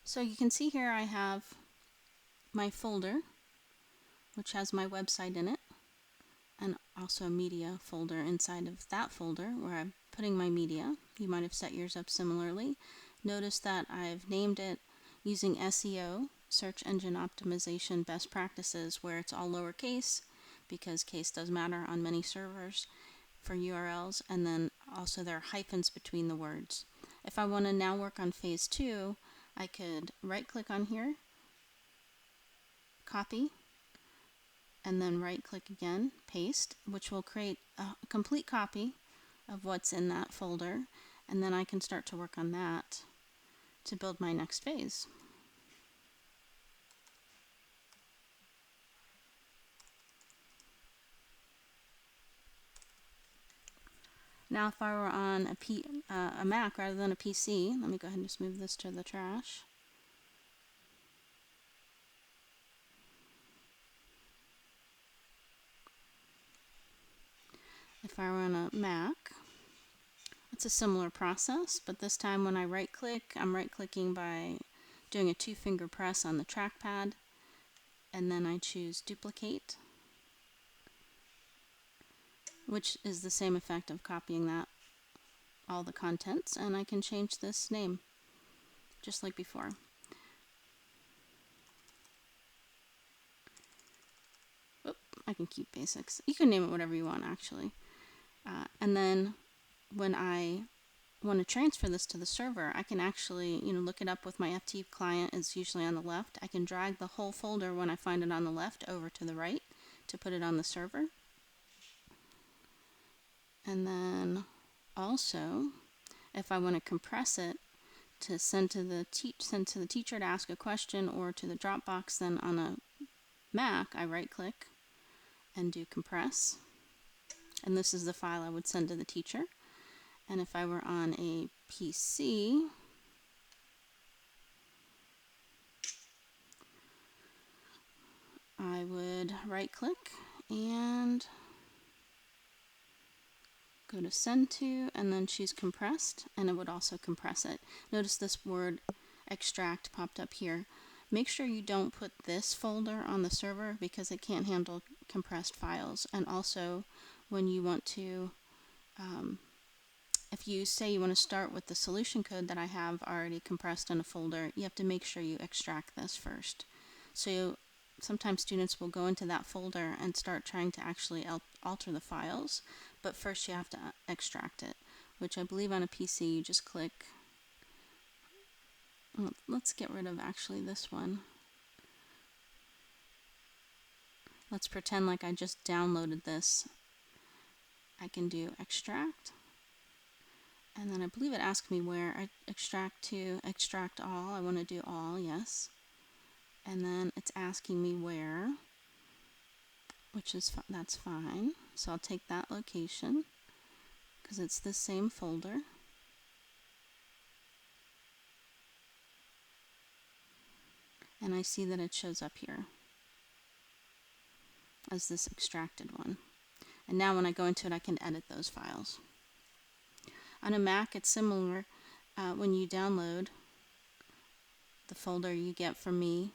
So you can see here I have my folder, which has my website in it, and also a media folder inside of that folder where I'm putting my media. You might have set yours up similarly. Notice that I've named it using SEO, search engine optimization best practices, where it's all lowercase because case does matter on many servers for URLs, and then also there are hyphens between the words. If I want to now work on phase 2, I could right click on here, copy, and then right click again, paste, which will create a complete copy of what's in that folder, and then I can start to work on that to build my next phase. Now if I were on a Mac rather than a PC, let me go ahead and just move this to the trash. If I were on a Mac, it's a similar process, but this time when I right click, I'm right clicking by doing a 2-finger press on the trackpad, and then I choose duplicate, which is the same effect of copying that, all the contents, and I can change this name just like before. Oop, I can keep basics. You can name it whatever you want actually. And then when I want to transfer this to the server, I can actually, look it up with my FT client. It's usually on the left. I can drag the whole folder when I find it on the left over to the right to put it on the server. And then also, if I want to compress it to send to the teacher to ask a question or to the Dropbox, then on a Mac, I right click and do compress. And this is the file I would send to the teacher. And if I were on a PC, I would right click and go to send to, and then choose compressed, and it would also compress it. Notice this word extract popped up here. Make sure you don't put this folder on the server because it can't handle compressed files. And also when you want to, if you say you want to start with the solution code that I have already compressed in a folder, you have to make sure you extract this first. So sometimes students will go into that folder and start trying to actually alter the files, but first you have to extract it, which I believe on a PC you just click. Let's get rid of actually this one. Let's pretend like I just downloaded this. I can do extract, and then I believe it asked me where. I extract to, extract all. I want to do all, yes. And then it's asking me where, which is that's fine. So I'll take that location because it's the same folder. And I see that it shows up here as this extracted one. And now when I go into it, I can edit those files. On a Mac, it's similar. When you download the folder you get from me,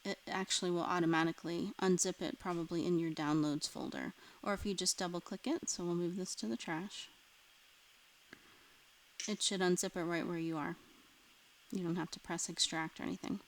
it actually will automatically unzip it probably in your downloads folder. Or if you just double click it, so we'll move this to the trash, it should unzip it right where you are. You don't have to press extract or anything.